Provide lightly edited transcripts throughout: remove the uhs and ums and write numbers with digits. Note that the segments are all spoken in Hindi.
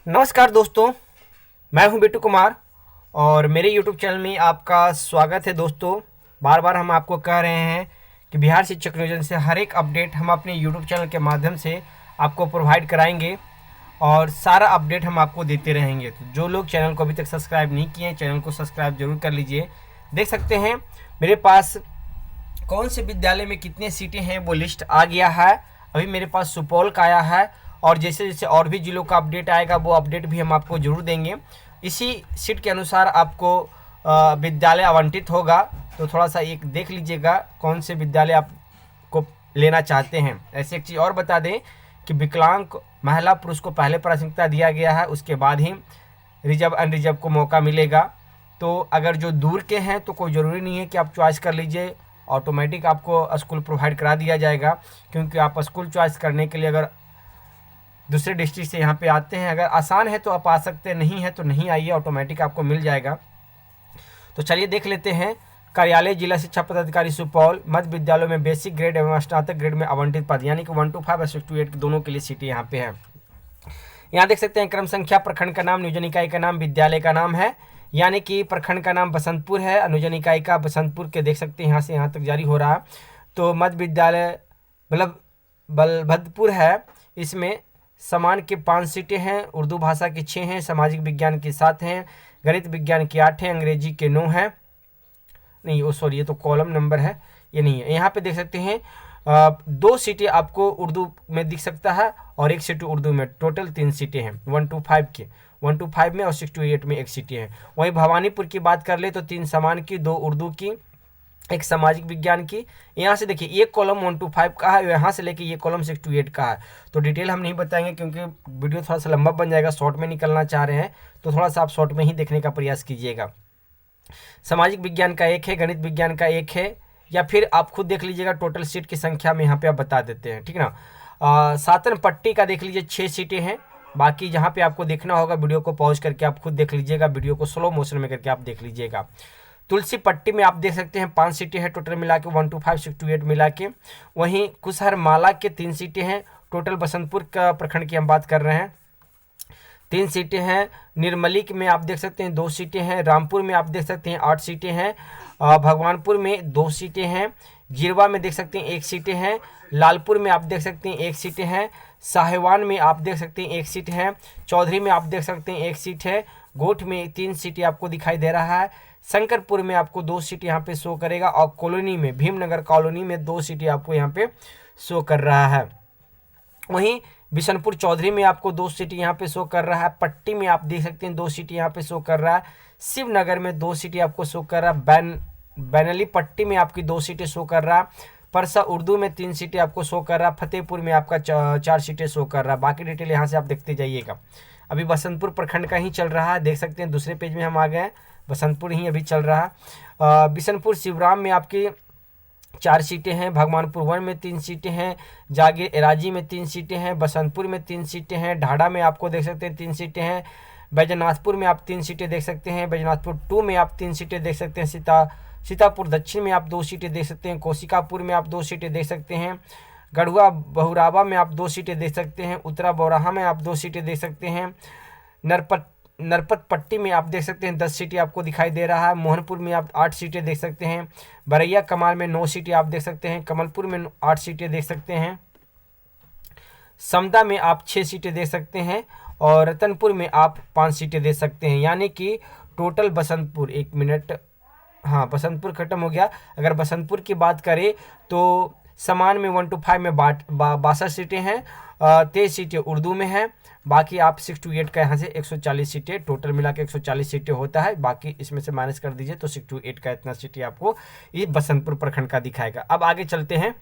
नमस्कार दोस्तों, मैं हूं बिट्टू कुमार और मेरे YouTube चैनल में आपका स्वागत है। दोस्तों, बार बार हम आपको कह रहे हैं कि बिहार शिक्षक नियोजन से हर एक अपडेट हम अपने YouTube चैनल के माध्यम से आपको प्रोवाइड कराएंगे और सारा अपडेट हम आपको देते रहेंगे। तो जो लोग चैनल को अभी तक सब्सक्राइब नहीं किए हैं, चैनल को सब्सक्राइब जरूर कर लीजिए। देख सकते हैं मेरे पास कौन से विद्यालय में कितने सीटें हैं वो लिस्ट आ गया है। अभी मेरे पास सुपौल का आया है और जैसे जैसे और भी जिलों का अपडेट आएगा वो अपडेट भी हम आपको ज़रूर देंगे। इसी सीट के अनुसार आपको विद्यालय आवंटित होगा, तो थोड़ा सा एक देख लीजिएगा कौन से विद्यालय आपको लेना चाहते हैं। ऐसे एक चीज़ और बता दें कि विकलांग महिला पुरुष को पहले प्राथमिकता दिया गया है, उसके बाद ही रिजर्व अनरिजर्व को मौका मिलेगा। तो अगर जो दूर के हैं तो कोई ज़रूरी नहीं है कि आप चॉइस कर लीजिए, ऑटोमेटिक आपको स्कूल प्रोवाइड करा दिया जाएगा। क्योंकि आप स्कूल चॉइस करने के लिए अगर दूसरे डिस्ट्रिक्ट से यहाँ पे आते हैं, अगर आसान है तो आप आ सकते हैं, नहीं है तो नहीं आइए, ऑटोमेटिक आपको मिल जाएगा। तो चलिए देख लेते हैं। कार्यालय जिला शिक्षा पदाधिकारी सुपौल मध्य विद्यालयों में बेसिक ग्रेड एवं स्नातक ग्रेड में आवंटित पद यानी कि 1 to 5 और 6 to 8 दोनों के लिए सीटें यहाँ पे हैं। यहाँ देख सकते हैं क्रम संख्या, प्रखंड का नाम, नियोजन इकाई का नाम, विद्यालय का नाम है। यानी कि प्रखंड का नाम बसंतपुर है, अनुयोजन इकाई का बसंतपुर के देख सकते हैं यहाँ से यहाँ तक जारी हो रहा है। तो मध्य विद्यालय मतलब बलभद्रपुर है। इसमें समान के 5 सीटें हैं, उर्दू भाषा की 6 हैं, सामाजिक विज्ञान की 7 हैं, गणित विज्ञान की 8 हैं, अंग्रेजी के 9 हैं। नहीं वो सॉरी, ये तो कॉलम नंबर है, ये नहीं है। यहाँ पे देख सकते हैं 2 सीटें आपको उर्दू में दिख सकता है और 1 सीट उर्दू में। टोटल 3 सीटें हैं 1 to 5 के, 1 to 5 में और 6 to 8 में 1 सीटें हैं। वहीं भवानीपुर की बात कर ले तो 3 समान की, 2 उर्दू की, 1 सामाजिक विज्ञान की। यहाँ से देखिए ये कॉलम 1 to 5 का है, यहाँ से लेके ये कॉलम 6 to 8 का है। तो डिटेल हम नहीं बताएंगे क्योंकि वीडियो थोड़ा सा लंबा बन जाएगा, शॉर्ट में निकलना चाह रहे हैं तो थोड़ा सा आप शॉर्ट में ही देखने का प्रयास कीजिएगा। सामाजिक विज्ञान का 1 है, गणित विज्ञान का 1 है, या फिर आप खुद देख लीजिएगा। टोटल सीट की संख्या में यहाँ पे आप बता देते हैं, ठीक ना। सातन पट्टी का देख लीजिए 6 सीटें हैं। बाकी जहाँ पे आपको देखना होगा वीडियो को पॉज करके आप खुद देख लीजिएगा, वीडियो को स्लो मोशन में करके आप देख लीजिएगा। तुलसी पट्टी में आप देख सकते हैं 5 सीटें हैं टोटल मिला के, 1 to 5 6 to 8 मिला के। वहीं कुशहर माला के 3 सीटें हैं। टोटल बसंतपुर का प्रखंड की हम बात कर रहे हैं, 3 सीटें हैं। निर्मली में आप देख सकते हैं 2 सीटें हैं। रामपुर में आप देख सकते हैं 8 सीटें हैं। भगवानपुर में 2 सीटें हैं। जिरवा में देख सकते हैं 1 सीटें हैं। लालपुर में आप देख सकते हैं 1 सीटें हैं। साहेवान में आप देख सकते हैं 1 सीट है। चौधरी में आप देख सकते हैं 1 सीट है। गोठ में 3 सीटें आपको दिखाई दे रहा है। शंकरपुर में आपको 2 सीट यहाँ पे शो करेगा और कॉलोनी में, भीमनगर कॉलोनी में 2 सीटें आपको यहाँ पे शो कर रहा है। वहीं बिशनपुर चौधरी में आपको 2 सीटें यहाँ पे शो कर रहा है। पट्टी में आप देख सकते हैं 2 सीटें यहाँ पे शो कर रहा है। शिवनगर में 2 सीटें आपको शो कर रहा है। बैनली पट्टी में आपकी 2 सीटें शो कर रहा है। परसा उर्दू में 3 सीटें आपको शो कर रहा है। फतेहपुर में आपका 4 सीटें शो कर रहा है। बाकी डिटेल यहाँ से आप देखते जाइएगा। अभी बसंतपुर प्रखंड का ही चल रहा है, देख सकते हैं दूसरे पेज में हम आ गए हैं, बसंतपुर ही अभी चल रहा है। बिशनपुर शिवराम में आपकी 4 सीटें हैं। भगवानपुर 1 में 3 सीटें हैं। जागीर एराजी में 3 सीटें हैं। बसंतपुर में 3 सीटें हैं। ढाडा में आपको देख सकते हैं 3 सीटें हैं। बैजनाथपुर में आप 3 सीटें देख सकते हैं। बैजनाथपुर 2 में आप 3 सीटें देख सकते हैं। सीतापुर दक्षिण में आप 2 सीटें देख सकते हैं। कोशिकापुर में आप 2 सीटें देख सकते हैं। गढ़ुआ बहुरावा में आप 2 सीटें देख सकते हैं। उत्तरा बौराहा में आप 2 सीटें देख सकते हैं। नरपत पट्टी में आप देख सकते हैं 10 सीटें आपको दिखाई दे रहा है। मोहनपुर में आप 8 सीटें देख सकते हैं। बरैया कमाल में 9 सीटें आप देख सकते हैं। कमलपुर में 8 सीटें देख सकते हैं। समदा में आप 6 सीटें देख सकते हैं और रतनपुर में आप 5 सीटें देख सकते हैं। यानी कि टोटल बसंतपुर, 1 मिनट, हाँ बसंतपुर खत्म हो गया। अगर बसंतपुर की बात करें तो समान में 1 to 5 में 62 सीटें हैं। 23 सीटें उर्दू में हैं। बाकी आप 6 to 8 का यहाँ से 140 सीटें, टोटल मिला के 140 सीटें होता है। बाकी इसमें से माइनस कर दीजिए तो 6 to 8 का इतना सीटें आपको ये बसंतपुर प्रखंड का दिखाएगा। अब आगे चलते हैं।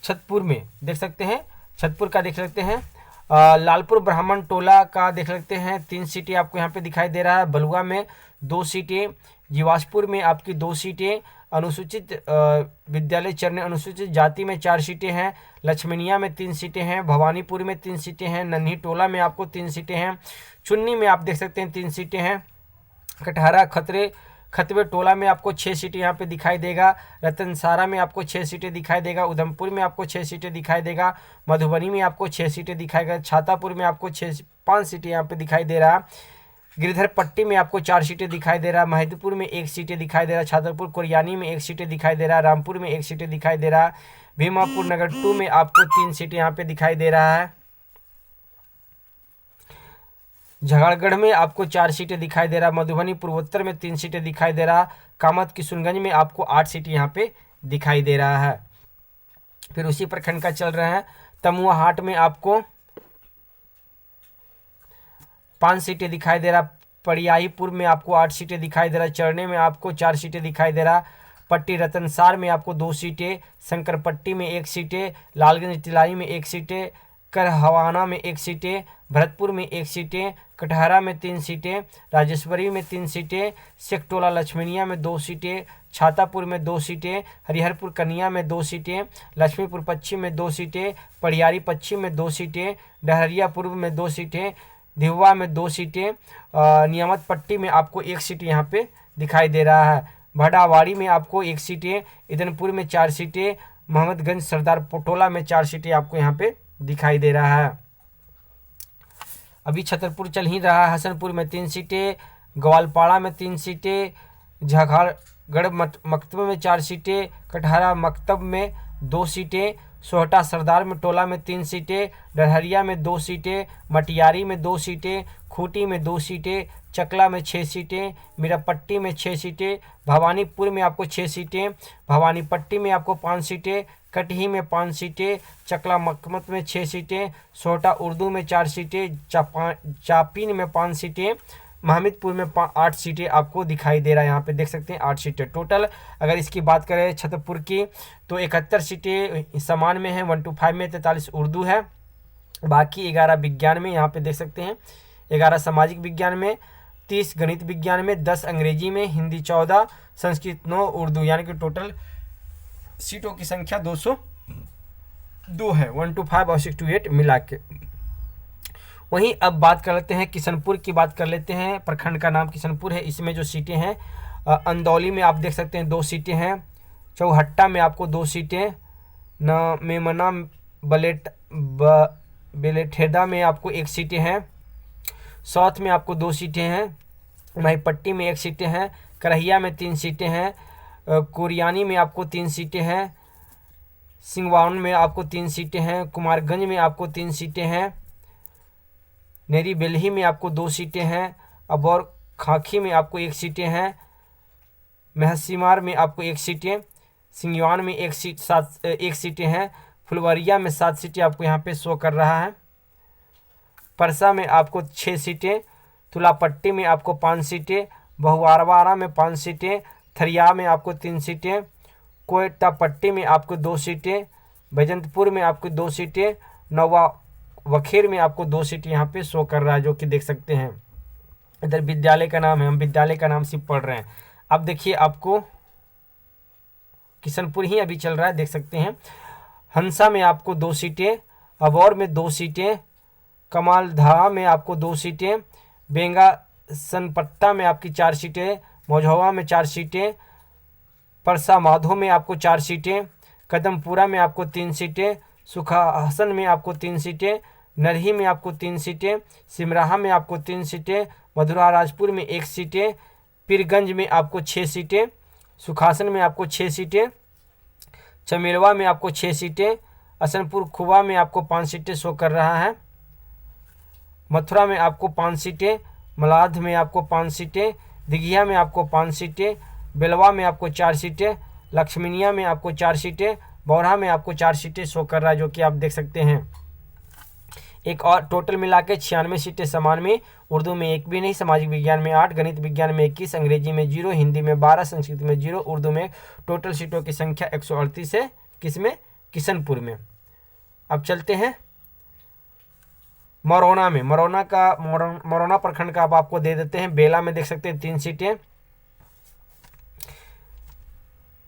छतपुर में देख सकते हैं, छतपुर का देख सकते हैं। लालपुर ब्राह्मण टोला का देख सकते हैं 3 सीटें आपको यहाँ पे दिखाई दे रहा है। बलुआ में 2 सीटें। जीवासपुर में आपकी 2 सीटें। अनुसूचित विद्यालय चरने अनुसूचित जाति में 4 सीटें हैं। लक्ष्मणिया में 3 सीटें हैं। भवानीपुर में 3 सीटें हैं। नन्ही टोला में आपको 3 सीटें हैं। चुन्नी में आप देख सकते हैं 3 सीटें हैं। कटहरा खतवे टोला में आपको 6 सीटें यहाँ पे दिखाई देगा। रतनसारा में आपको 6 सीटें दिखाई देगा। उधमपुर में आपको 6 सीटें दिखाई देगा। मधुबनी में आपको 6 सीटें दिखाई देगा। छातापुर में आपको 5 सीटें यहाँ पे दिखाई दे रहा। गिरधर पट्टी में आपको 4 सीटें दिखाई दे रहा। महिदपुर में 1 सीटें दिखाई दे रहा। छतरपुर कुरियानी में 1 सीटें दिखाई दे रहा। रामपुर में 1 सीटें दिखाई दे रहा। भीमापुर नगर 2 में आपको 3 सीटें यहाँ पे दिखाई दे रहा है। झगड़गढ़ में आपको 4 सीटें दिखाई दे रहा। मधुबनी पूर्वोत्तर में 3 सीटें दिखाई दे रहा। कामत किशुनगंज में आपको 8 सीटें यहाँ पे दिखाई दे रहा है। फिर उसी प्रखंड का चल रहा है। तमुआ हाट में आपको 5 सीटें दिखाई दे रहा। पड़ियाहीपुर में आपको 8 सीटें दिखाई दे रहा। चरने में आपको 4 सीटें दिखाई दे रहा। पट्टी रतनसार में आपको 2 सीटें। शंकरपट्टी में 1 सीटें। लालगंज तिलाई में 1 सीटें। करहवाना में 1 सीटें। भरतपुर में 1 सीटें। कटहरा में 3 सीटें। राजेश्वरी में 3 सीटें। शेखटोला लक्ष्मणिया में 2 सीटें। छातापुर में 2 सीटें। हरिहरपुर कन्या में 2 सीटें। लक्ष्मीपुर पश्चिम में 2 सीटें। पड़ियारी पश्चिम में 2 सीटें। डहरिया पूर्व में 2 सीटें। धिवा में 2 सीटें। नियामत पट्टी में आपको 1 सीट यहाँ पे दिखाई दे रहा है। भडावाड़ी में आपको 1 सीटें। इदनपुर में 4 सीटें। मोहम्मदगंज सरदार पोटोला में 4 सीटें आपको यहाँ पे दिखाई दे रहा है। अभी छतरपुर चल ही रहा है। हसनपुर में 3 सीटें। ग्वालपाड़ा में 3 सीटें। झगड़गढ़ मकतब में 4 सीटें। कटहरा मकतब में 2 सीटें। सोहटा सरदार में टोला में 3 सीटें। डरहरिया में 2 सीटें। मटियारी में 2 सीटें। खूंटी में 2 सीटें। चकला में 6 सीटें। मीरापट्टी में 6 सीटें। भवानीपुर में आपको 6 सीटें। भवानीपट्टी में आपको 5 सीटें। कटही में 5 सीटें। चकला मकमत में 6 सीटें। सोहटा उर्दू में 4 सीटें। चापिन में 5 सीटें। महमदपुर में 8 सीटें आपको दिखाई दे रहा है। यहाँ पे देख सकते हैं 8 सीटें टोटल। अगर इसकी बात करें छतरपुर की तो 71 सीटें समान में हैं। 1 to 5 में 43 उर्दू है। बाकी 11 विज्ञान में यहाँ पे देख सकते हैं। 11 सामाजिक विज्ञान में, 30 गणित विज्ञान में, 10 अंग्रेजी में, हिंदी 14, संस्कृत 9, उर्दू, यानी कि टोटल सीटों की संख्या 202 है। 1 to 5 और 6 to 8 मिला के। वहीं अब बात कर लेते हैं किशनपुर की बात कर लेते हैं। प्रखंड का नाम किशनपुर है। इसमें जो सीटें हैं, अंदौली में आप देख सकते हैं 2 सीटें हैं। चौहट्टा में आपको 2 सीटें। न मेमना बेलेठेदा में आपको 1 सीटें हैं। साउथ में आपको 2 सीटें हैं। महिपट्टी में 1 सीटें हैं। करहिया में 3 सीटें हैं। कुरियानी में आपको 3 सीटें हैं। सिंगवान में आपको 3 सीटें हैं। कुमारगंज में आपको 3 सीटें हैं। नेरी बेल्ही में आपको 2 सीटें हैं। अबौर खाखी में आपको 1 सीटें हैं। महसीमार में आपको 1 सीटें। सिंगवान में 1 सीटें हैं। फुलवरिया में 7 सीटें आपको यहाँ पे शो कर रहा है। परसा में आपको 6 सीटें। तुलापट्टी में आपको 5 सीटें। बहुआरवारा में 5 सीटें। थरिया में आपको 3 सीटें। कोयटा पट्टी में आपको 2 सीटें। बैजंतपुर में आपको 2 सीटें। नवा वखेर में आपको 2 सीटें यहाँ पे शो कर रहा है, जो कि देख सकते हैं। इधर विद्यालय का नाम है, हम विद्यालय का नाम सिर्फ पढ़ रहे हैं। अब देखिए आपको किशनपुर ही अभी चल रहा है, देख सकते हैं। हंसा में आपको 2 सीटें। अबौर में 2 सीटें। कमालधा में आपको 2 सीटें। बेंगा सनपट्टा में आपकी 4 सीटें। मझौवा में 4 सीटें। परसा माधो में आपको 4 सीटें। कदमपुरा में आपको 3 सीटें। सुखासन में आपको 3 सीटें। नरही में आपको 3 सीटें। सिमराहा में आपको 3 सीटें। मधुरा राजपुर में 1 सीटें। पीरगंज में आपको 6 सीटें। सुखासन में आपको 6 सीटें। चमेलवा में आपको 6 सीटें। असनपुर खुवा में आपको 5 सीटें शो कर रहा है। मथुरा में आपको 5 सीटें। मलाध में आपको 5 सीटें। दिघिया में आपको 5 सीटें। बेलवा में आपको 4 सीटें। लक्ष्मीनिया में आपको 4 सीटें। बौरा में आपको 4 सीटें शो कर रहा है, जो कि आप देख सकते हैं। एक और टोटल मिला के 96 सीटें समान में। उर्दू में 1 भी नहीं, सामाजिक विज्ञान में 8, गणित विज्ञान में 21, अंग्रेजी में 0, हिंदी में 12, संस्कृत में 0, उर्दू में। टोटल सीटों की संख्या 138 है। किसमें? किशनपुर में। अब चलते हैं मरौना में। मरौना प्रखंड का अब आपको दे देते हैं। बेला में देख सकते हैं 3 सीटें।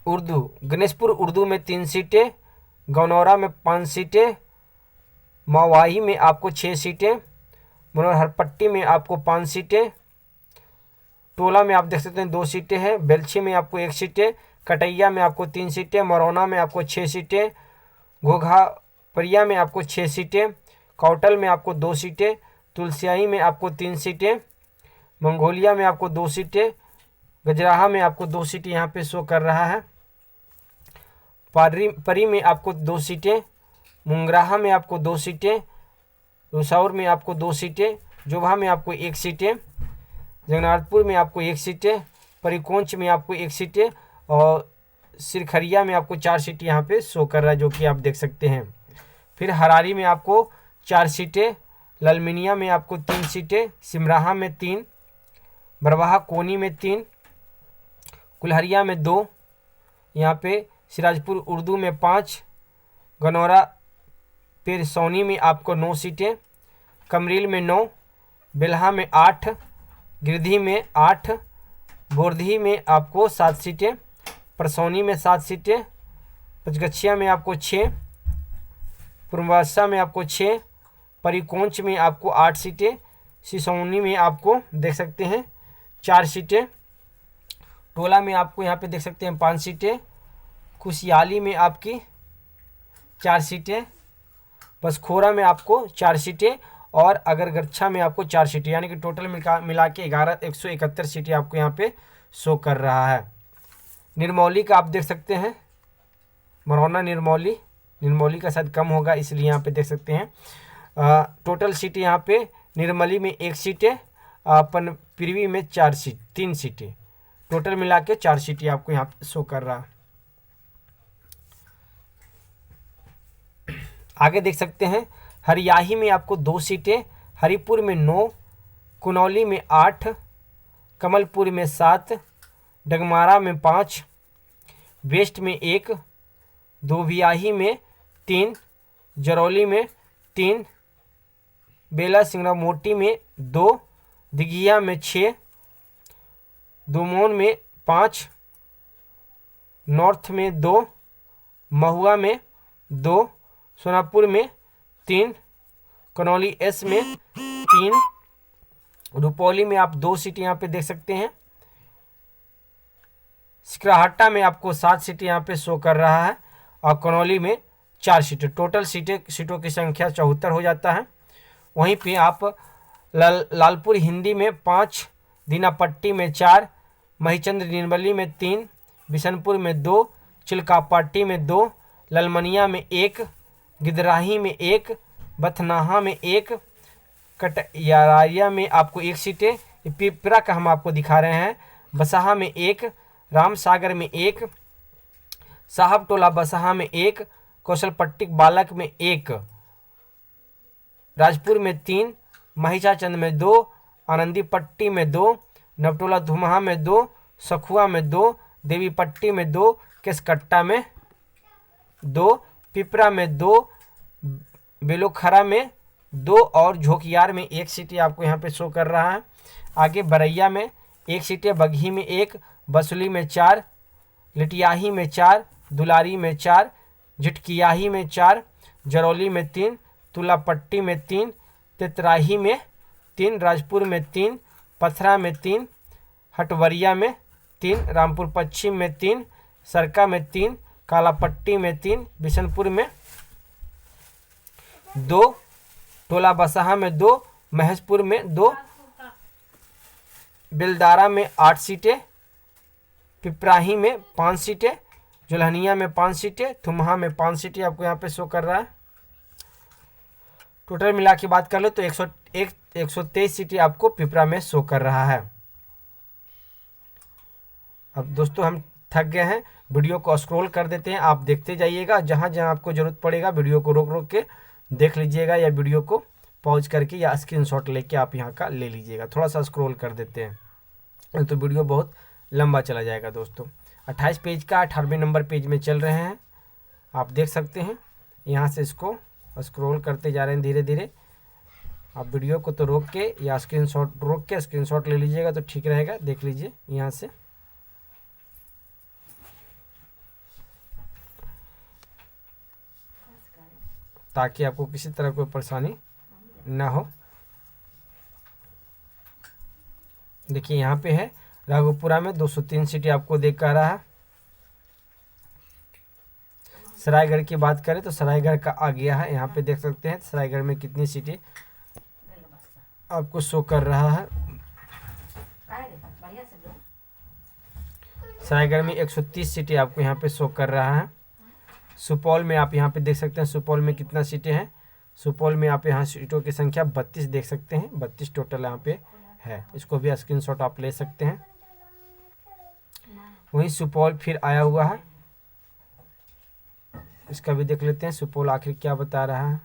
उर्दू गणेशपुर उर्दू में 3 सीटें। गौनौरा में 5 सीटें। मवाही में आपको 6 सीटें। मनोहरपट्टी में आपको 5 सीटें। टोला में आप देख सकते हैं 2 सीटें हैं, बेलछी में आपको 1 सीटें, कटैया में आपको 3 सीटें, मरौना में आपको 6 सीटें, घोघापरिया में आपको 6 सीटें, कौटल में आपको 2 सीटें, तुलसियाई में आपको 3 सीटें, मंगोलिया में आपको 2 सीटें, गजराहा में आपको 2 सीटें यहाँ पे शो कर रहा है, परी में आपको 2 सीटें, मुंगराहा में आपको 2 सीटें, रुसौर में आपको 2 सीटें, जोभा में आपको 1 सीटें, जगन्नाथपुर में आपको 1 सीटें, परिकोंच में आपको 1 सीटें और सिरखरिया में आपको 4 सीटें यहाँ पे शो कर रहा है, जो कि आप देख सकते हैं। फिर हरारी में आपको 4 सीटें, ललमिनिया में आपको 3 सीटें, सिमराहा में 3, बरवाहा कोनी में 3, कुल्हरिया में 2, यहाँ पे सिराजपुर उर्दू में 5, गनौरा पिरसौनी में आपको 9 सीटें, कमरील में 9, बेल्हा में 8, गिरधी में 8, बोरधी में आपको 7 सीटें, परसौनी में 7 सीटें, पचगछिया में आपको 6, पुरवासा में आपको 6, परिकोंच में आपको 8 सीटें, सिसौनी में आपको देख सकते हैं 4 सीटें, टोला में आपको यहाँ पे देख सकते हैं 5 सीटें, कुशियाली में आपकी 4 सीटें, बसखोरा में आपको 4 सीटें और अगरगच्छा में आपको 4 सीटें, यानी कि टोटल मिला के 171 सीटें आपको यहाँ पे शो कर रहा है। निर्मौली का आप देख सकते हैं, मरौना निर्मौली का शायद कम होगा, इसलिए यहाँ पे देख सकते हैं टोटल सीटें यहाँ पे निर्मली में 1 सीटें, अपन पिरवी में 3 सीटें, टोटल मिला के 4 सीटें आपको यहाँ पे शो कर रहा है। आगे देख सकते हैं हरियाही में आपको 2 सीटें, हरिपुर में 9, कुनौली में 8, कमलपुर में 7, डगमारा में 5, वेस्ट में 1, दोबियाही में 3, जरौली में 3, बेला सिंगरा मोटी में 2, दिघिया में 6, दुमोन में 5, नॉर्थ में 2, महुआ में 2, सोनापुर में 3, कनौली एस में 3, रुपौली में आप 2 सीटें यहाँ पे देख सकते हैं, सिकराहट्टा में आपको 7 सीटें यहाँ पे शो कर रहा है और कनौली में 4 सीटें, टोटल सीटों की संख्या 74 हो जाता है। वहीं पे आप लालपुर हिंदी में 5, दीनापट्टी में 4, महिचंद्र निर्मली में 3, बिशनपुर में 2, चिलकापाटी में 2, ललमनिया में 1, गिदराही में 1, बथनाहा में 1, कटयाराया में आपको 1 सीटें, पिपरा का हम आपको दिखा रहे हैं, बसहा में 1, रामसागर में 1, साहब टोला बसहा में 1, कौशलपट्टी बालक में 1, राजपुर में 3, महिचाचंद में 2, आनंदी पट्टी में 2, नवटोला धुमहा में 2, सखुआ में 2, देवीपट्टी में 2, केसकट्टा में 2, पिपरा में 2, बेलोखरा में 2 और झोकियार में 1 सीटें आपको यहाँ पे शो कर रहा है। आगे बरैया में 1 सीटें, बगही में 1, बसुली में 4, लिटियाही में 4, दुलारी में 4, झिटकियाही में 4, जरौली में 3, तुलापट्टी में 3, तेतराही में 3, राजपुर में 3, पथरा में 3, हटवरिया में 3, रामपुर पश्चिम में 3, सरका में 3, कालापट्टी में 3, बिशनपुर में 2, टोला बसहा में 2, महेशपुर में 2, बेलदारा में 8 सीटें, पिपराही में 5 सीटें, जुल्हनिया में 5 सीटें, थुमहा में 5 सीटें आपको यहाँ पे शो कर रहा है। टोटल मिला के बात कर लो तो 123 सीटें आपको पिपरा में शो कर रहा है। अब दोस्तों हम थक गए हैं, वीडियो को स्क्रॉल कर देते हैं, आप देखते जाइएगा, जहाँ जहाँ आपको ज़रूरत पड़ेगा वीडियो को रोक रोक के देख लीजिएगा या वीडियो को पॉज करके या स्क्रीनशॉट लेके आप यहाँ का ले लीजिएगा। थोड़ा सा स्क्रॉल कर देते हैं तो वीडियो बहुत लंबा चला जाएगा। दोस्तों 28 पेज का 18वें नंबर पेज में चल रहे हैं, आप देख सकते हैं। यहाँ से इसको स्क्रॉल करते जा रहे हैं धीरे धीरे। आप वीडियो को तो रोक के या स्क्रीनशॉट रोक के स्क्रीनशॉट ले लीजिएगा तो ठीक रहेगा। देख लीजिए यहाँ से, ताकि आपको किसी तरह कोई परेशानी ना हो। देखिए यहाँ पे है राघोपुरा में 203 सीटें आपको देख आ रहा है। सरायगढ़ की बात करें तो सरायगढ़ का आ गया है, यहाँ पे देख सकते हैं सरायगढ़ में कितनी सीटें आपको शो कर रहा है। सरायगढ़ में 130 सीटें आपको यहाँ पे शो कर रहा है। सुपौल में आप यहाँ पे देख सकते हैं सुपौल में कितना सीटें हैं। सुपौल में आप यहाँ सीटों की संख्या 32 देख सकते हैं, 32 टोटल यहाँ पे है। इसको भी स्क्रीनशॉट आप ले सकते हैं। वहीं सुपौल फिर आया हुआ है, इसका भी देख लेते हैं सुपौल आखिर क्या बता रहा है।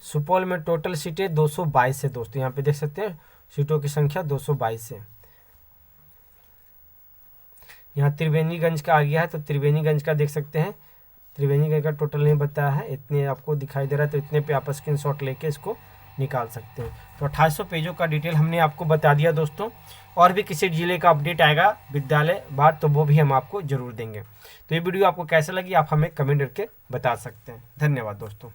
सुपौल में टोटल सीटें 222 है दोस्तों, यहाँ पे देख सकते हैं सीटों की संख्या 222 है। यहाँ त्रिवेणीगंज का आ गया है, तो त्रिवेणीगंज का देख सकते हैं, त्रिवेणीगंज का टोटल नहीं बताया है, इतने आपको दिखाई दे रहा है, तो इतने पे आप स्क्रीनशॉट लेके इसको निकाल सकते हैं। तो 2800 पेजों का डिटेल हमने आपको बता दिया दोस्तों। और भी किसी जिले का अपडेट आएगा विद्यालय बार तो वो भी हम आपको जरूर देंगे। तो ये वीडियो आपको कैसा लगी आप हमें कमेंट करके बता सकते हैं। धन्यवाद दोस्तों।